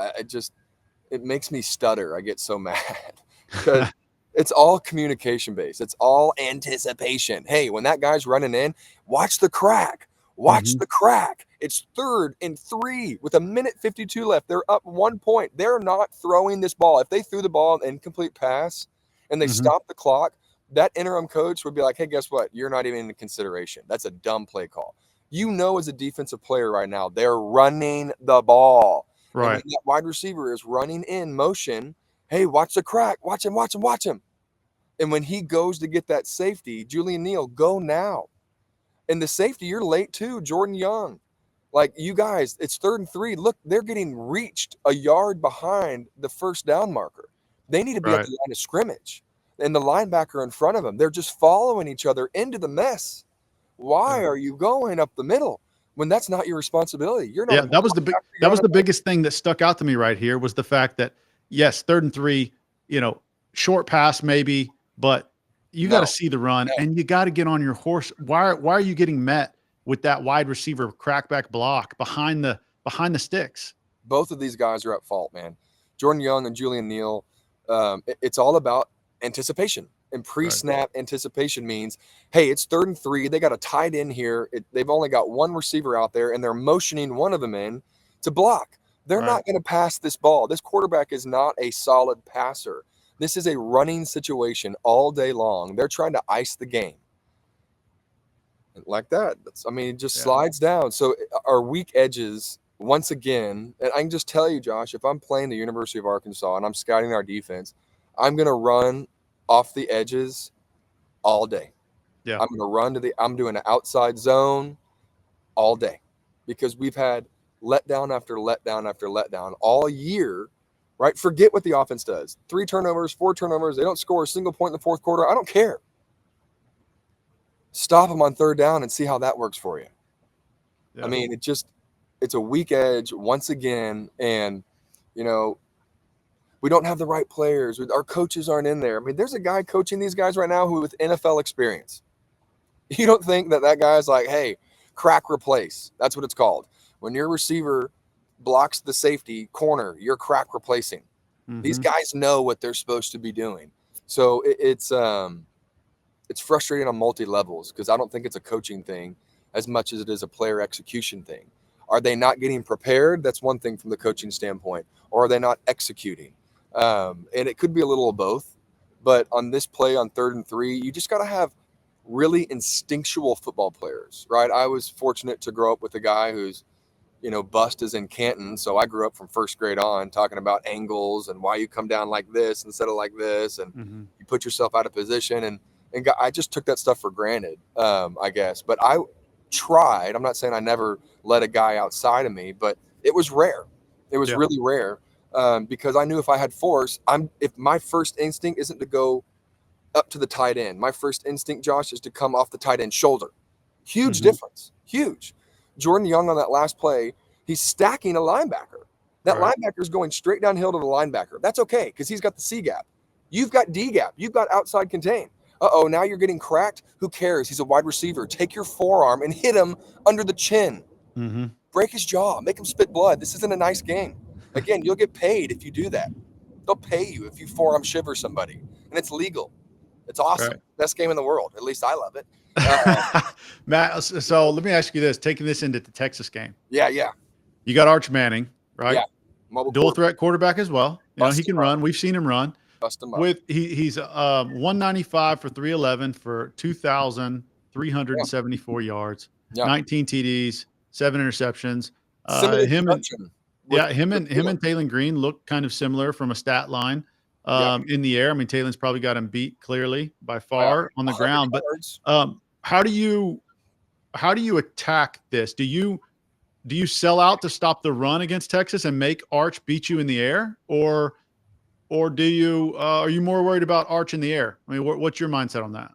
It makes me stutter. I get so mad because it's all communication based. It's all anticipation. Hey, when that guy's running in, watch the crack. Watch the crack. It's 3rd and 3 with 1:52 left. They're up 1 point. They're not throwing this ball. If they threw the ball an incomplete pass and they stopped the clock, that interim coach would be like, hey, guess what? You're not even in consideration. That's a dumb play call. As a defensive player right now, they're running the ball. Right. And when that wide receiver is running in motion, hey, watch the crack. Watch him, watch him, watch him. And when he goes to get that safety, Julian Neal, go now. And the safety, you're late too, Jordan Young. Like, you guys, it's 3rd and 3. Look, they're getting reached a yard behind the first down marker. They need to be at the line of scrimmage. And the linebacker in front of them, they're just following each other into the mess. Why are you going up the middle when that's not your responsibility? You're not. Yeah, that was the biggest thing that stuck out to me right here was the fact that, yes, 3rd and 3, short pass maybe, but you got to see the run and you got to get on your horse. Why are you getting met with that wide receiver crackback block behind the sticks? Both of these guys are at fault, man. Jordan Young and Julian Neal. It's all about anticipation. And pre-snap anticipation means, hey, it's 3rd and 3. They got a tight end here. They've only got one receiver out there, and they're motioning one of them in to block. They're not going to pass this ball. This quarterback is not a solid passer. This is a running situation all day long. They're trying to ice the game. Like that. It just slides down. So our weak edges, once again, and I can just tell you, Josh, if I'm playing the University of Arkansas and I'm scouting our defense, I'm going to run off the edges all day. Yeah. I'm going to run I'm doing an outside zone all day because we've had letdown after letdown after letdown all year, right? Forget what the offense does. 3 turnovers, 4 turnovers. They don't score a single point in the 4th quarter. I don't care. Stop them on 3rd down and see how that works for you. Yeah. It's a weak edge once again. And, we don't have the right players. Our coaches aren't in there. There's a guy coaching these guys right now who with NFL experience. You don't think that guy's like, hey, crack replace. That's what it's called. When your receiver blocks the safety corner, you're crack replacing. These guys know what they're supposed to be doing. So it's frustrating on multi levels because I don't think it's a coaching thing as much as it is a player execution thing. Are they not getting prepared? That's one thing from the coaching standpoint. Or are they not executing? And it could be a little of both. But on this play on 3rd and 3, you just got to have really instinctual football players, right? I was fortunate to grow up with a guy who's, bust is in Canton. So I grew up from 1st grade on talking about angles and why you come down like this instead of like this. And you put yourself out of position. And I just took that stuff for granted, I guess. But I tried. I'm not saying I never let a guy outside of me, but it was rare. It was really rare because I knew if I had force, if my first instinct isn't to go up to the tight end, my first instinct, Josh, is to come off the tight end shoulder. Huge difference. Huge. Jordan Young on that last play, he's stacking a linebacker. That linebacker is going straight downhill to the linebacker. That's okay because he's got the C gap. You've got D gap. You've got outside contain. Now you're getting cracked. Who cares? He's a wide receiver. Take your forearm and hit him under the chin. Break his jaw. Make him spit blood. This isn't a nice game. Again, you'll get paid if you do that. They'll pay you if you forearm shiver somebody. And it's legal. It's awesome. Best game in the world. At least I love it. Matt, so let me ask you this. Taking this into the Texas game. Yeah. You got Arch Manning, right? Yeah. Mobile dual threat quarterback as well. He can run. We've seen him run. He's 195 for 311 for 2,374 yards, 19 TDs, 7 interceptions. Him and Taylor Green look kind of similar from a stat line. Yeah, in the air. I mean, Taylon's probably got him beat clearly by by far on the 100 ground. But yards. how do you attack this? Do you sell out to stop the run against Texas and make Arch beat you in the air, or do you are you more worried about Arch in the air? I mean, what's your mindset on that?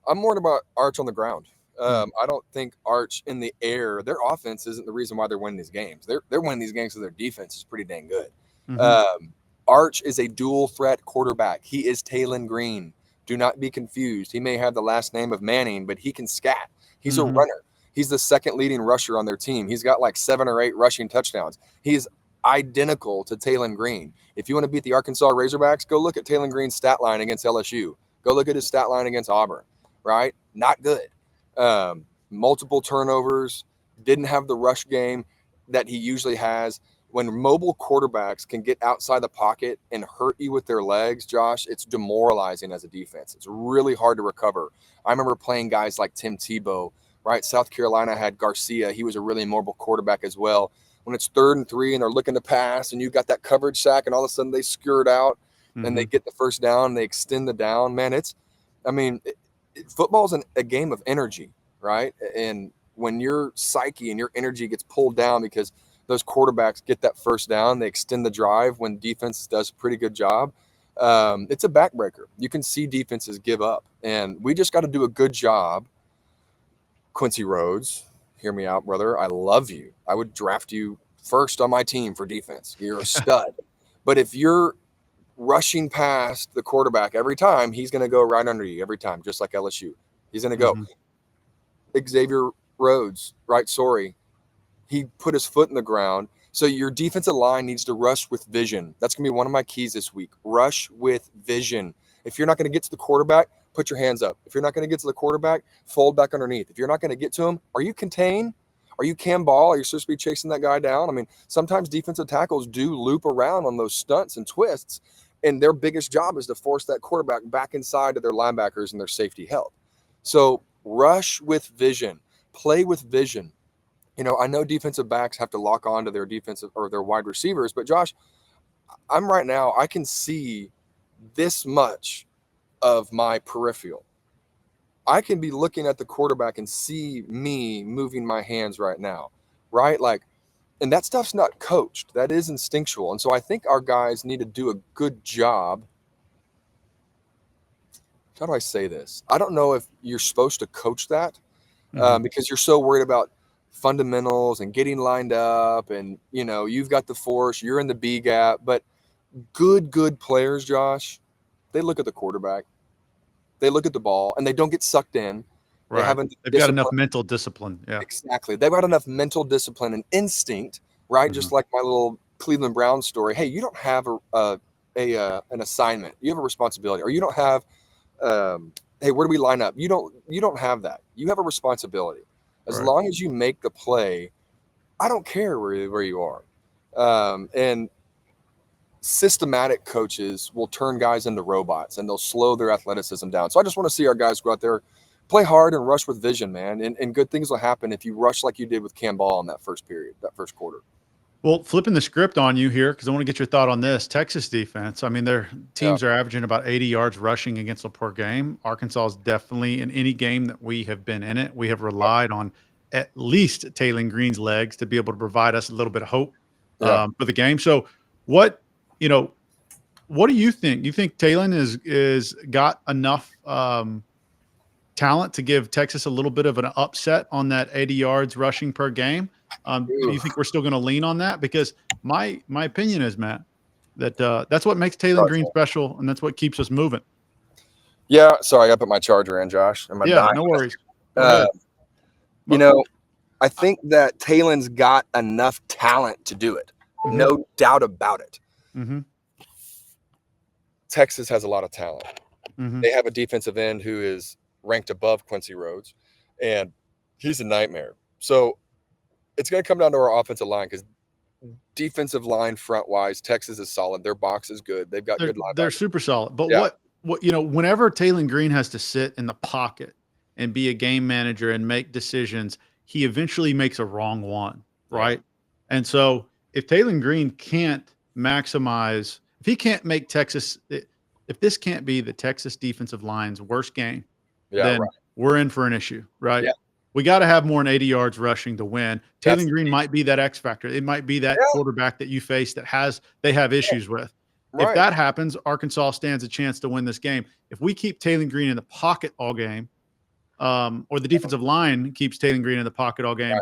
I'm worried about Arch on the ground. Mm, I don't think Arch in the air, their offense isn't the reason why they're winning these games. They're winning these games because their defense is pretty dang good. mhm, Um, Arch is a dual threat quarterback. He is Talon Green. Do not be confused. He may have the last name of Manning, but he can scat. He's a mhm, runner. He's the second leading rusher on their team. He's got like 7 or 8 rushing touchdowns. He's identical to Talon Green. If you want to beat the Arkansas Razorbacks, go look at Talon Green's stat line against LSU. Go look at his stat line against Auburn. Right? Not good. Multiple turnovers, didn't have the rush game that he usually has. When mobile quarterbacks can get outside the pocket and hurt you with their legs, Josh, it's demoralizing as a defense. It's really hard to recover. I remember playing guys like Tim Tebow, right? South Carolina had Garcia. He was a really mobile quarterback as well. When it's 3rd and 3 and they're looking to pass and you've got that coverage sack and all of a sudden they skirt out and they mhm. get the first down, they extend the down, man, football's a game of energy, right? And when your psyche and your energy gets pulled down because those quarterbacks get that first down, they extend the drive when defense does a pretty good job. It's a backbreaker. You can see defenses give up, and we just got to do a good job. Quincy Rhodes, hear me out, brother. I love you. I would draft you first on my team for defense. You're a stud. But if you're rushing past the quarterback every time, he's going to go right under you every time, just like LSU. He's going to go. Mhm. Xavier Rhodes, right? Sorry. He put his foot in the ground. So your defensive line needs to rush with vision. That's going to be one of my keys this week. Rush with vision. If you're not going to get to the quarterback, put your hands up. If you're not going to get to the quarterback, fold back underneath. If you're not going to get to him, are you contained? Are you cam ball? Are you supposed to be chasing that guy down? I mean, sometimes defensive tackles do loop around on those stunts and twists, and their biggest job is to force that quarterback back inside to their linebackers and their safety help. So rush with vision, play with vision. I know defensive backs have to lock on to their defensive or their wide receivers, but Josh, I can see this much of my peripheral. I can be looking at the quarterback and see me moving my hands right now, right? Like, and that stuff's not coached. That is instinctual. And so I think our guys need to do a good job. How do I say this? I don't know if you're supposed to coach that Mhm. because you're so worried about fundamentals and getting lined up, and you've got the force, you're in the B gap. But good players, Josh, they look at the quarterback, they look at the ball, and they don't get sucked in. They Right. have enough They've got enough discipline. mental discipline. Yeah. Exactly, they've got enough mental discipline and instinct, right? Mhm. Just like my little Cleveland Browns story. Hey, you don't have an assignment, you have a responsibility, or you don't have hey, where do we line up? You don't have that. You have a responsibility. As Right. long as you make the play, I don't care where you are. And systematic coaches will turn guys into robots and they'll slow their athleticism down. So I just want to see our guys go out there, play hard and rush with vision, man. And good things will happen if you rush like you did with Cam Ball in that first period, that first quarter. Well, flipping the script on you here, because I want to get your thought on this. Texas defense, I mean, their Yeah. teams are averaging about 80 yards rushing against them per game. Arkansas is definitely in any game that we have been in it, we have relied on at least Taylon Green's legs to be able to provide us a little bit of hope Yeah. for the game. So, what you know, what do you think? You think Taylon is got enough talent to give Texas a little bit of an upset on that 80 yards rushing per game? Do you think we're still going to lean on that? Because my opinion is, Matt, that that's what makes Taylon Green special, and that's what keeps us moving. Yeah. Sorry, I put my charger in, Josh. I'm Yeah, dying. no worries. Go Uh, ahead. you But know, I think that Talon's got enough talent to do it. mm-hmm, No doubt about it. mm-hmm, Texas has a lot of talent. mm-hmm. They have a defensive end who is ranked above Quincy Rhodes, and he's a nightmare. So it's going to come down to our offensive line because defensive line front wise, Texas is solid. Their box is good. They've got They're good they're linebackers. super solid. But Yeah. what whenever Taylon Green has to sit in the pocket and be a game manager and make decisions, he eventually makes a wrong one, Yeah. right? And so if Taylon Green can't maximize if he can't make Texas, if this can't be the Texas defensive line's worst game, Yeah, then right. we're in for an issue, right? Yeah. We got to have more than 80 yards rushing to win. That's Taylor the Green key. might be that X factor. It might be that Yeah, quarterback that you face that they have issues with. If right. that happens, Arkansas stands a chance to win this game. If we keep Taylor Green in the pocket all game, or the defensive line keeps Taylor Green in the pocket all game,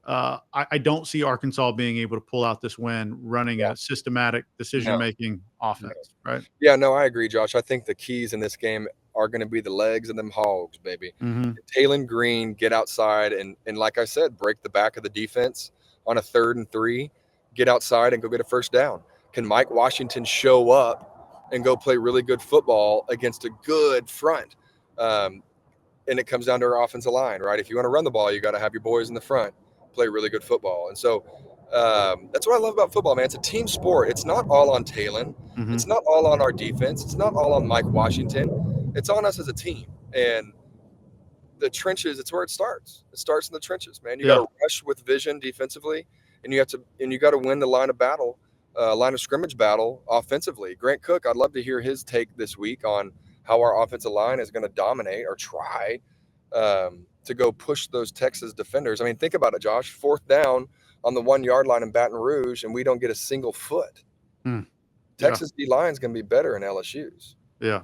Right. I don't see Arkansas being able to pull out this win running Yeah. a systematic No. decision-making No. offense, right? Yeah, no, I agree, Josh. I think the keys in this game are going to be the legs of them hogs, baby. Mhm. Taylor Green get outside and like I said, break the back of the defense on a 3rd and 3, get outside and go get a first down. Can Mike Washington show up and go play really good football against a good front? And it comes down to our offensive line, right? If you want to run the ball, you got to have your boys in the front play really good football. And so that's what I love about football, man. It's a team sport. It's not all on Talon. Mhm. It's not all on our defense. It's not all on Mike Washington. It's on us as a team. And the trenches, it's where it starts. It starts in the trenches, man. You got Yeah. to rush with vision defensively, and you got to win the line of battle, line of scrimmage battle offensively. Grant Cook, I'd love to hear his take this week on how our offensive line is going to dominate or try to go push those Texas defenders. I mean, think about it, Josh. 4th down on the 1-yard line in Baton Rouge, and we don't get a single foot. Mm. Yeah. Texas D line is going to be better than LSU's. Yeah.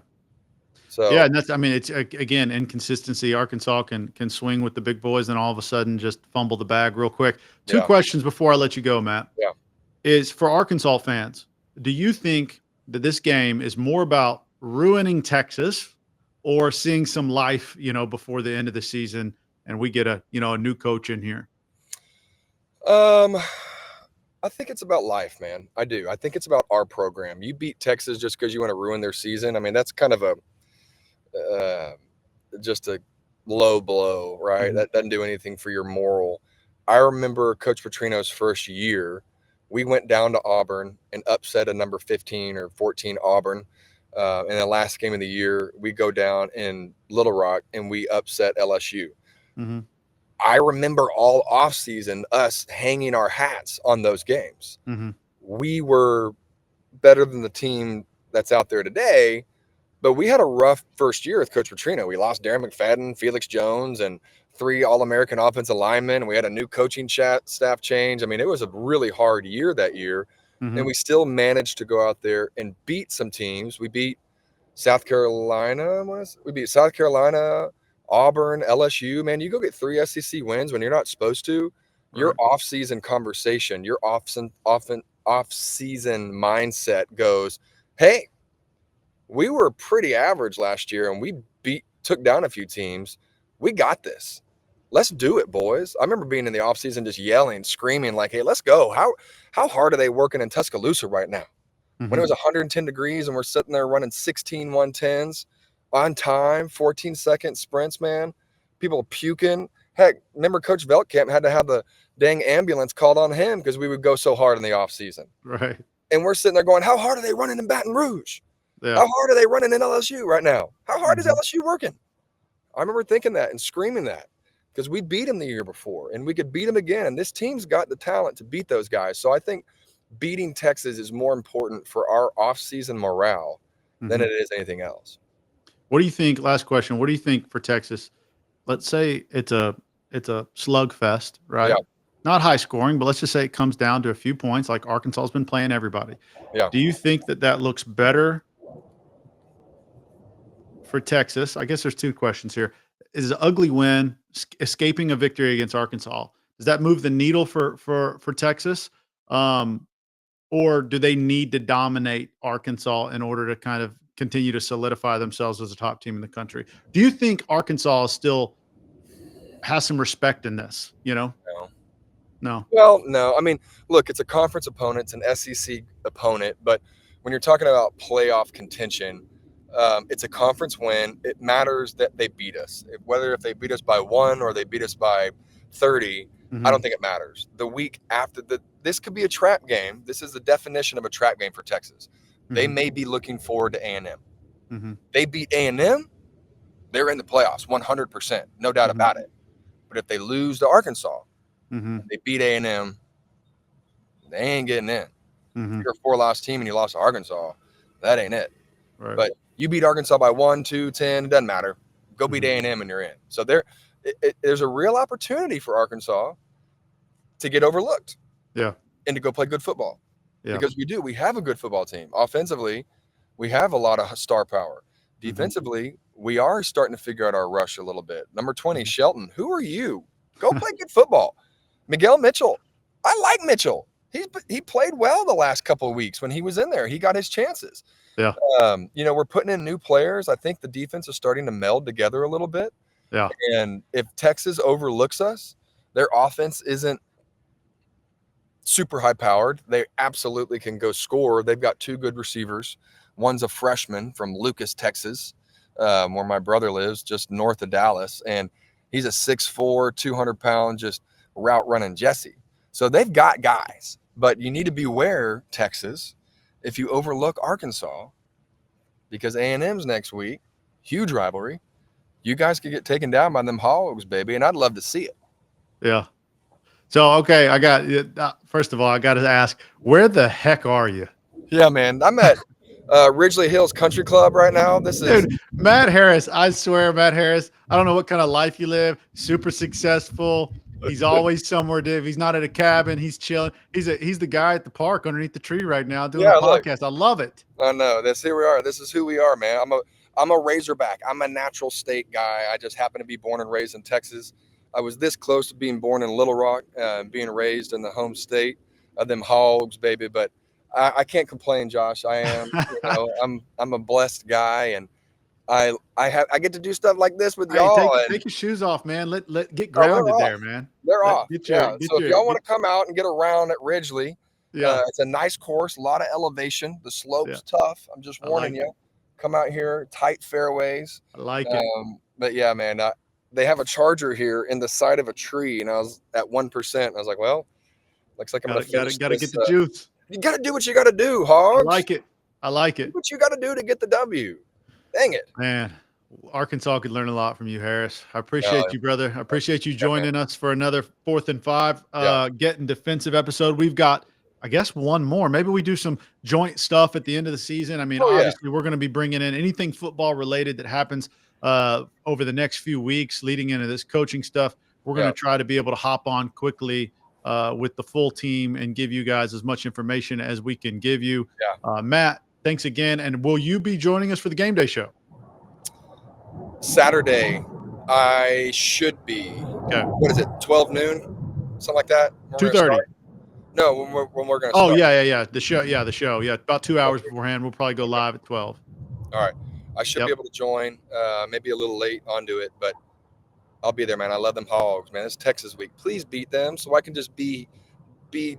So Yeah, and it's again inconsistency. Arkansas can swing with the big boys, and all of a sudden just fumble the bag real quick. Two yeah, questions before I let you go, Matt. yeah. Is for Arkansas fans, do you think that this game is more about ruining Texas or seeing some life, before the end of the season and we get a new coach in here? I think it's about life, man. I do. I think it's about our program. You beat Texas just because you want to ruin their season. I mean, that's kind of just a low blow, right? Mhm. That doesn't do anything for your moral. I remember Coach Petrino's first year. We went down to Auburn and upset a number 15 or 14 Auburn. In the last game of the year, we go down in Little Rock and we upset LSU. Mhm. I remember all offseason us hanging our hats on those games. Mhm. We were better than the team that's out there today, but we had a rough first year with Coach Petrino. We lost Darren McFadden, Felix Jones, and 3 All-American offensive linemen. We had a new coaching staff change. I mean, it was a really hard year that year, and Mhm. we still managed to go out there and beat some teams. We beat South Carolina. We beat South Carolina, Auburn, LSU. Man, you go get 3 SEC wins when you're not supposed to. Your Right. off-season conversation, your off-season mindset goes, hey, we were pretty average last year and we took down a few teams. We got this. Let's do it, boys. I remember being in the offseason just yelling, screaming like, hey, let's go. How hard are they working in Tuscaloosa right now? When it Mhm. was 110 degrees and we're sitting there running 16 110s on time, 14-second sprints, man. People puking. Heck, remember Coach Veltkamp had to have the dang ambulance called on him because we would go so hard in the offseason. Right. And we're sitting there going, how hard are they running in Baton Rouge? Yeah. How hard are they running in LSU right now? How hard is Mhm. LSU working? I remember thinking that and screaming that because we beat them the year before and we could beat them again. And this team's got the talent to beat those guys. So I think beating Texas is more important for our offseason morale than Mhm. it is anything else. What do you think? Last question. What do you think for Texas? Let's say it's a slugfest, Yeah, right? Not high scoring, but let's just say it comes down to a few points. Like Arkansas's been playing everybody. yeah. Do you think that looks better for Texas? I guess there's two questions here. Is an ugly win escaping a victory against Arkansas? Does that move the needle for Texas? Um, or do they need to dominate Arkansas in order to kind of continue to solidify themselves as a top team in the country? Do you think Arkansas still has some respect in this? No. No. Well, no. I mean, look, it's a conference opponent, it's an SEC opponent, but when you're talking about playoff contention, it's a conference win. It matters that they beat us. Whether if they beat us by 1 or they beat us by 30, I don't Mhm. think it matters. The week after this could be a trap game. This is the definition of a trap game for Texas. They Mhm. may be looking forward to A&M. Mhm. They beat A&M, they're in the playoffs 100%, no doubt Mhm. about it. But if they lose to Arkansas, Mhm. they beat A&M, they ain't getting in. If Mhm. you're a 4-loss team and you lost to Arkansas, That ain't it. Right. But you beat Arkansas by 1, 2, 10, it doesn't matter. Go beat A&M and you're in. So there's a real opportunity for Arkansas to get overlooked. Yeah. And to go play good football. Yeah. Because we have a good football team. Offensively, we have a lot of star power. Mm-hmm. Defensively, we are starting to figure out our rush a little bit. Number 20, Shelton. Who are you? Go play good football. Miguel Mitchell. I like Mitchell. He played well the last couple of weeks when he was in there. He got his chances. Yeah. We're putting in new players. I think the defense is starting to meld together a little bit. Yeah. And if Texas overlooks us, their offense isn't super high powered. They absolutely can go score. They've got 2 good receivers. One's a freshman from Lucas, Texas, where my brother lives, just north of Dallas. And he's a 6'4", 200-pound, just route running Jesse. So they've got guys, but you need to beware, Texas, if you overlook Arkansas, because A&M's next week, huge rivalry. You guys could get taken down by them Hogs, baby, and I'd love to see it. Yeah. So, okay, first of all, I got to ask, where the heck are you? Yeah, man. I'm at Ridgely Hills Country Club right now. Dude, Matt Harris, I swear, Matt Harris, I don't know what kind of life you live, super successful. He's always somewhere, Dave. He's not at a cabin. He's chilling. He's the guy at the park underneath the tree right now doing a podcast. I love it. I know. Here we are. This is who we are, man. I'm a Razorback. I'm a natural state guy. I just happen to be born and raised in Texas. I was this close to being born in Little Rock, being raised in the home state of them Hogs, baby. But I can't complain, Josh. I am. I'm a blessed guy, and I get to do stuff like this with y'all. Take your shoes off, man. Get grounded there, man. They're off. If y'all want to come out and get around at Ridgely, it's a nice course, a lot of elevation. The slope's tough. I'm just warning you. Come out here, tight fairways. I like it. But yeah, man, they have a charger here in the side of a tree, and I was at 1%. I was like, well, looks like I'm gonna gotta get the juice. You gotta do what you gotta do, Hogs. I like it. Do what you gotta do to get the W. Dang it, man. Arkansas could learn a lot from you, Harris. I appreciate you, brother. I appreciate you joining us for another 4th and 5 getting defensive episode. We've got, I guess, one more. Maybe we do some joint stuff at the end of the season. I mean, obviously, we're going to be bringing in anything football related that happens over the next few weeks leading into this coaching stuff. We're going to try to be able to hop on quickly with the full team and give you guys as much information as we can give you. Matt, thanks again. And will you be joining us for the game day show? Saturday, I should be. Okay. What is it? 12 noon, something like that. 2:30. No, when we're going to start. Oh yeah. The show. Yeah. About 2 hours beforehand. We'll probably go live at 12. All right. I should be able to join. Maybe a little late onto it, but I'll be there, man. I love them Hogs, man. It's Texas week. Please beat them, so I can just be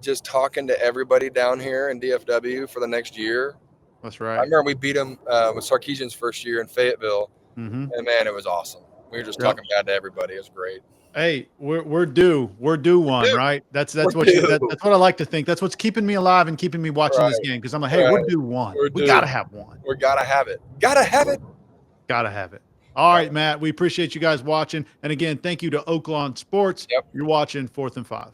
just talking to everybody down here in DFW for the next year. That's right. I remember we beat them with Sarkisian's first year in Fayetteville. And man, it was awesome. We were just talking bad to everybody. It was great. Hey, we're due one, right? That's what I like to think. That's what's keeping me alive and keeping me watching this game, because I'm like, hey, we're due one. We gotta have one. We gotta have it. Gotta have it. All right, Matt. We appreciate you guys watching. And again, thank you to Oaklawn Sports. You're watching 4th and 5.